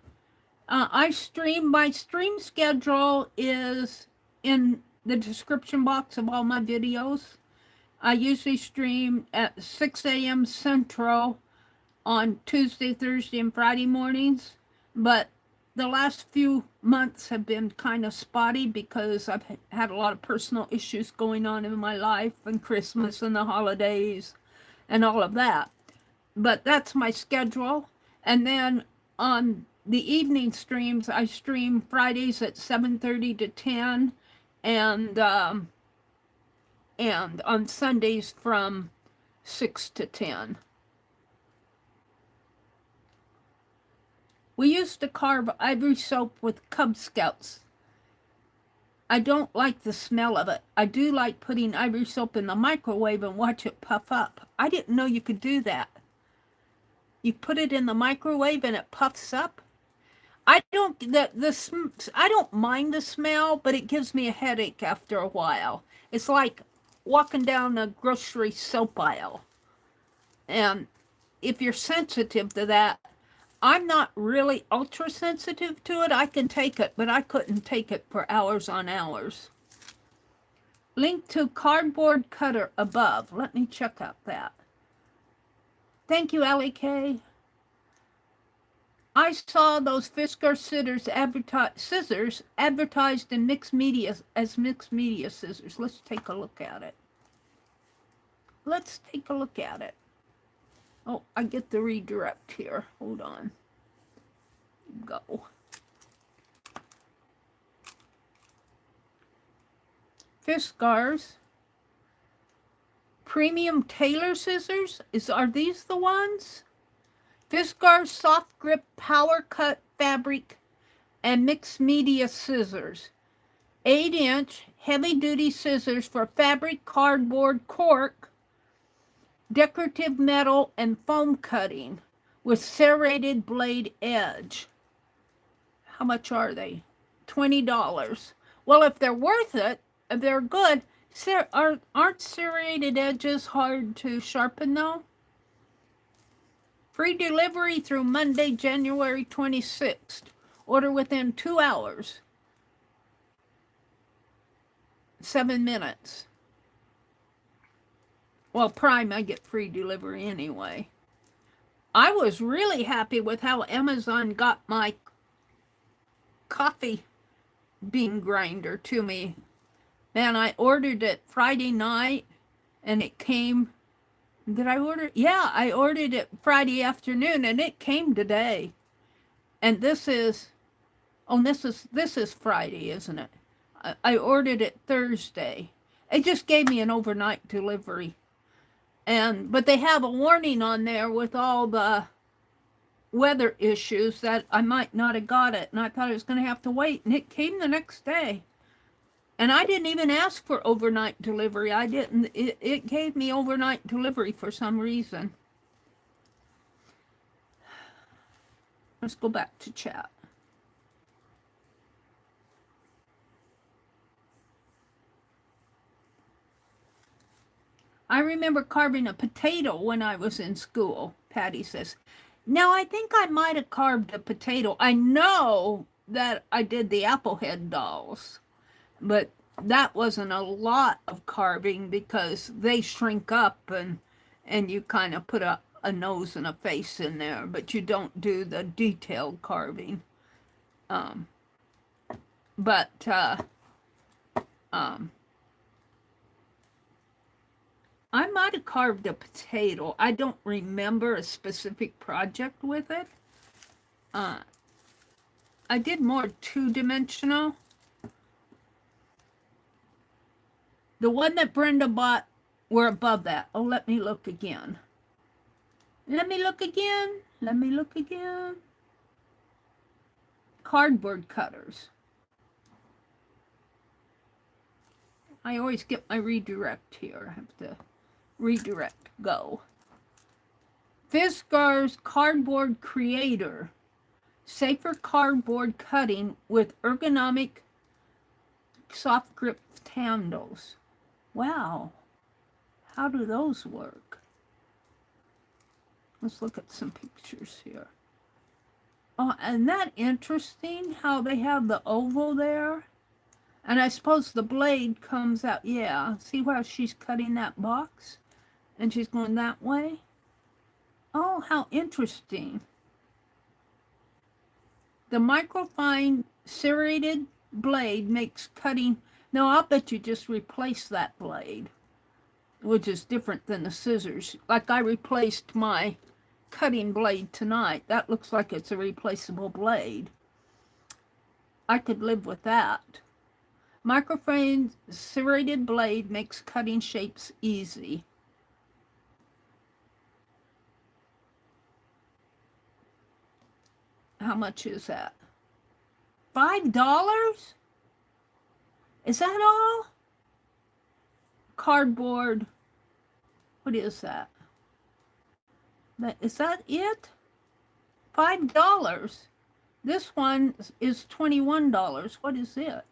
I stream. My stream schedule is in the description box of all my videos. I usually stream at 6 a.m. Central on Tuesday, Thursday, and Friday mornings. But the last few months have been kind of spotty because I've had a lot of personal issues going on in my life, and Christmas and the holidays and all of that. But that's my schedule. And then on the evening streams, I stream Fridays at 7:30 to 10, and on Sundays from 6 to 10. We used to carve ivory soap with Cub Scouts. I don't like the smell of it. I do like putting ivory soap in the microwave and watch it puff up. I didn't know you could do that. You put it in the microwave and it puffs up. I don't mind the smell, but it gives me a headache after a while. It's like walking down a grocery soap aisle. And if you're sensitive to that, I'm not really ultra sensitive to it. I can take it, but I couldn't take it for hours on hours. Link to cardboard cutter above. Let me check out that. Thank you, Allie K. I saw those Fiskars scissors advertised in mixed media as mixed media scissors. Let's take a look at it. Let's take a look at it. Oh, I get the redirect here. Hold on. Go. Fiskars premium tailor scissors. Are these the ones? Fiskars soft grip power cut fabric and mixed media scissors. 8-inch heavy duty scissors for fabric, cardboard, cork, decorative metal, and foam cutting with serrated blade edge. How much are they? $20. Well, if they're worth it, if they're good, aren't serrated edges hard to sharpen though? Free delivery through Monday, January 26th. Order within 2 hours. 7 minutes. Well, Prime, I get free delivery anyway. I was really happy with how Amazon got my coffee bean grinder to me. Man, I ordered it Friday night and it came. Did I order? Yeah, I ordered it Friday afternoon and it came today. And this is Friday, isn't it? I ordered it Thursday. It just gave me an overnight delivery. But they have a warning on there with all the weather issues that I might not have got it, and I thought I was going to have to wait, and it came the next day. And I didn't even ask for overnight delivery. I didn't. It gave me overnight delivery for some reason. Let's go back to chat. I remember carving a potato when I was in school, Patty says. Now, I think I might have carved a potato. I know that I did the Applehead dolls, but that wasn't a lot of carving because they shrink up and you kind of put a nose and a face in there, but you don't do the detailed carving. I might have carved a potato. I don't remember a specific project with it. I did more two-dimensional. The one that Brenda bought were above that. Oh, let me look again. Let me look again. Let me look again. Cardboard cutters. I always get my redirect here. I have to redirect, go. Fiskars Cardboard Creator. Safer cardboard cutting with ergonomic soft grip handles. Wow. How do those work? Let's look at some pictures here. Oh, isn't that interesting how they have the oval there? And I suppose the blade comes out. Yeah, see how she's cutting that box? And she's going that way? Oh, how interesting. The microfine serrated blade makes cutting. No, I'll bet you just replace that blade, which is different than the scissors. Like I replaced my cutting blade tonight. That looks like it's a replaceable blade. I could live with that. Microfine serrated blade makes cutting shapes easy. How much is that? $5? Is that all? Cardboard. What is that? Is that it? $5. This one is $21. What is it?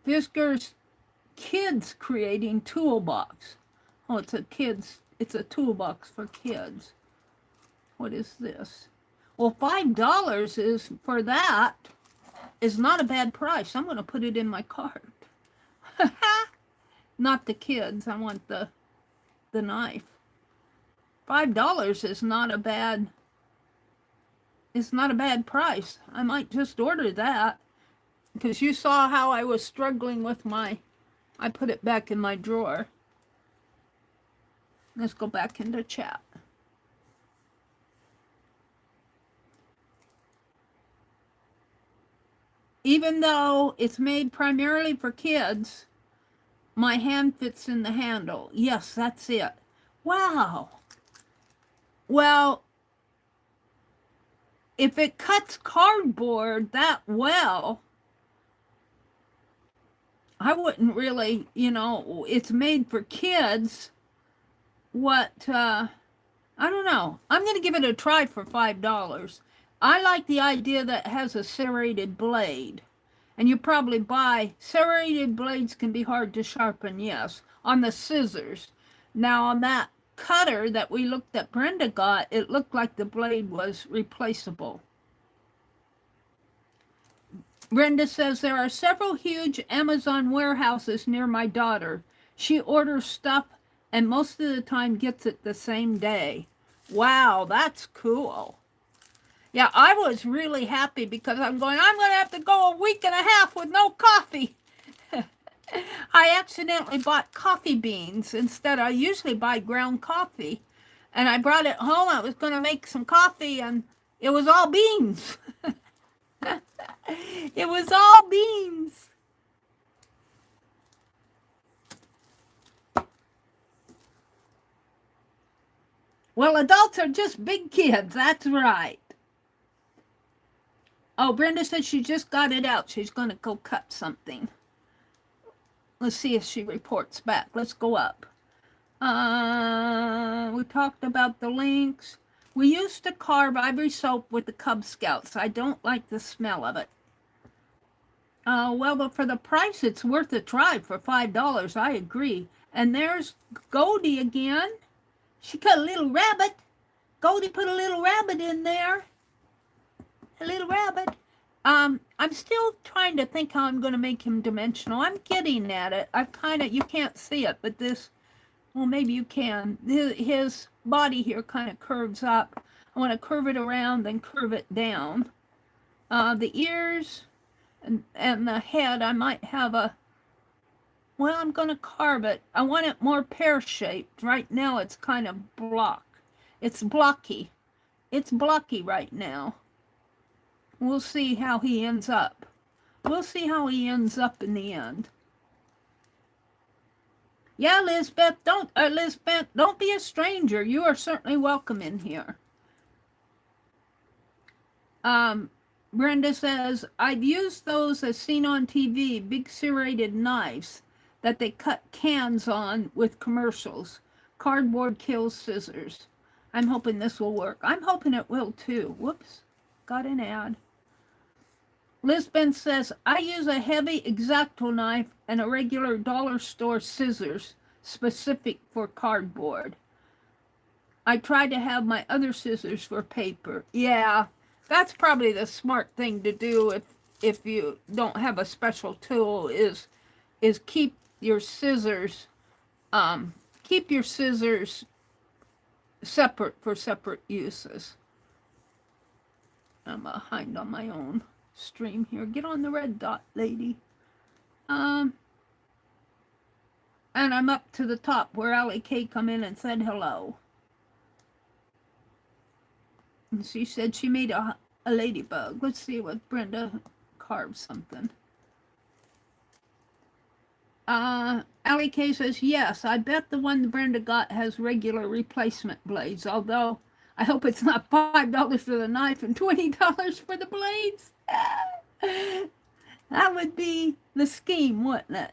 Fisker's Kids Creating Toolbox. Oh, it's a toolbox for kids. What is this? Well, $5 is for that is not a bad price. I'm going to put it in my cart. Not the kids. I want the knife. $5 is not a bad. It's not a bad price. I might just order that because you saw how I was struggling with my. I put it back in my drawer. Let's go back into chat. Even though it's made primarily for kids, my hand fits in the handle. Yes, that's it. Wow. Well, if it cuts cardboard that well, I wouldn't really, it's made for kids. I don't know. I'm going to give it a try for $5. I like the idea that it has a serrated blade. And you probably buy, serrated blades can be hard to sharpen, yes, on the scissors. Now on that cutter that we looked at Brenda got, it looked like the blade was replaceable. Brenda says, there are several huge Amazon warehouses near my daughter. She orders stuff and most of the time gets it the same day. Wow, that's cool. Yeah, I was really happy because I'm going to have to go a week and a half with no coffee. I accidentally bought coffee beans instead. I usually buy ground coffee. And I brought it home. I was going to make some coffee and it was all beans. It was all beans. Well, adults are just big kids. That's right. Oh, Brenda said she just got it out. She's going to go cut something. Let's see if she reports back. Let's go up. We talked about the links. We used to carve ivory soap with the Cub Scouts. I don't like the smell of it. Well, for the price, it's worth a try for $5. I agree. And there's Goldie again. She got a little rabbit. Goldie put a little rabbit in there. A little rabbit. I'm still trying to think how I'm going to make him dimensional. I'm getting at it. I've kind of, you can't see it, but this, well, maybe you can. His body here kind of curves up. I want to curve it around, then curve it down. The ears and the head, I might have a, well, I'm going to carve it. I want it more pear-shaped. Right now it's kind of It's blocky. It's blocky right now. We'll see how he ends up. We'll see how he ends up in the end. Yeah, Lisbeth, don't be a stranger. You are certainly welcome in here. Brenda says, I've used those as seen on TV, big serrated knives that they cut cans on with commercials. Cardboard kills scissors. I'm hoping this will work. I'm hoping it will too. Whoops, got an ad. Lisbeth says, I use a heavy X-Acto knife and a regular dollar store scissors specific for cardboard. I try to have my other scissors for paper. Yeah, that's probably the smart thing to do if you don't have a special tool is keep your scissors separate for separate uses. I'm behind on my own stream here. Get on the red dot, lady. And I'm up to the top where Allie K come in and said hello. And she said she made a ladybug. Let's see what Brenda carved something. Allie K says, yes, I bet the one Brenda got has regular replacement blades, although I hope it's not $5 for the knife and $20 for the blades. That would be the scheme, wouldn't it?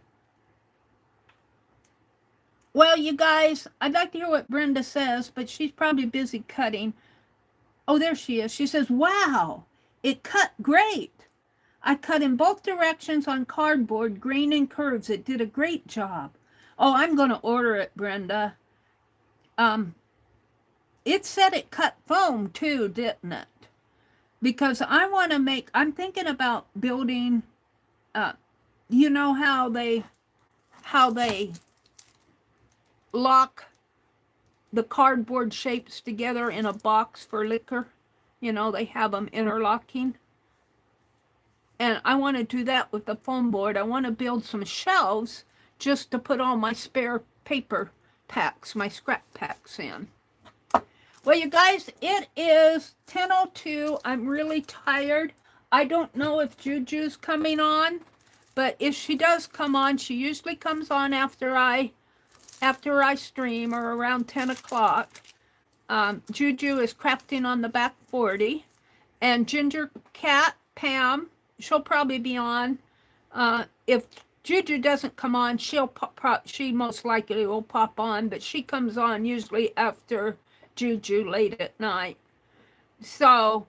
Well, you guys, I'd like to hear what Brenda says, but she's probably busy cutting. Oh, there she is. She says, wow, it cut great. I cut in both directions on cardboard, grain and curves. It did a great job. Oh, I'm going to order it, Brenda. It said it cut foam too, didn't it? Because I want to make, I'm thinking about building, you know how they lock the cardboard shapes together in a box for liquor? You know, they have them interlocking. And I want to do that with the foam board. I want to build some shelves just to put all my spare paper packs, my scrap packs in. Well, you guys, it is 10:02. I'm really tired. I don't know if Juju's coming on, but if she does come on, she usually comes on after I stream or around 10 o'clock. Juju is crafting on the back 40. And Ginger Cat, Pam, she'll probably be on. If Juju doesn't come on, she most likely will pop on, but she comes on usually after Juju late at night. So,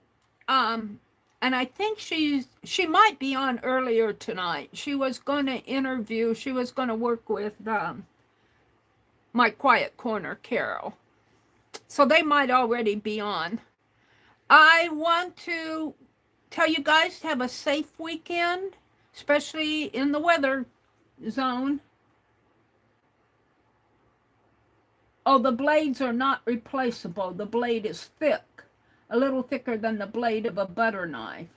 and I think she might be on earlier tonight. She was going to work with my Quiet Corner, Carol. So they might already be on. I want to tell you guys to have a safe weekend, especially in the weather zone. Oh, the blades are not replaceable. The blade is thick, a little thicker than the blade of a butter knife.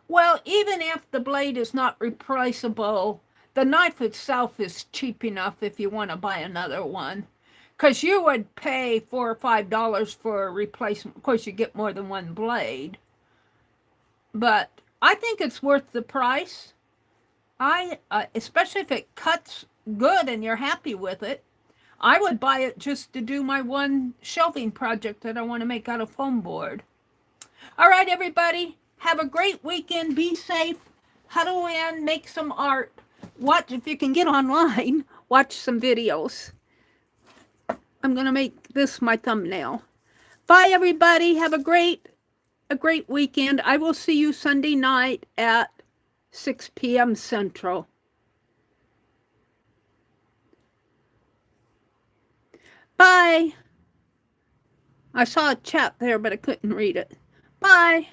Well, even if the blade is not replaceable, the knife itself is cheap enough if you want to buy another one. Because you would pay $4 or $5 for a replacement. Of course, you get more than one blade. But I think it's worth the price. Especially if it cuts good and you're happy with it. I would buy it just to do my one shelving project that I want to make out of foam board. All right, everybody. Have a great weekend. Be safe. Huddle in. Make some art. Watch, if you can get online, watch some videos. I'm going to make this my thumbnail. Bye, everybody. Have a great weekend. I will see you Sunday night at 6 p.m. Central. Bye. I saw a chat there, but I couldn't read it. Bye.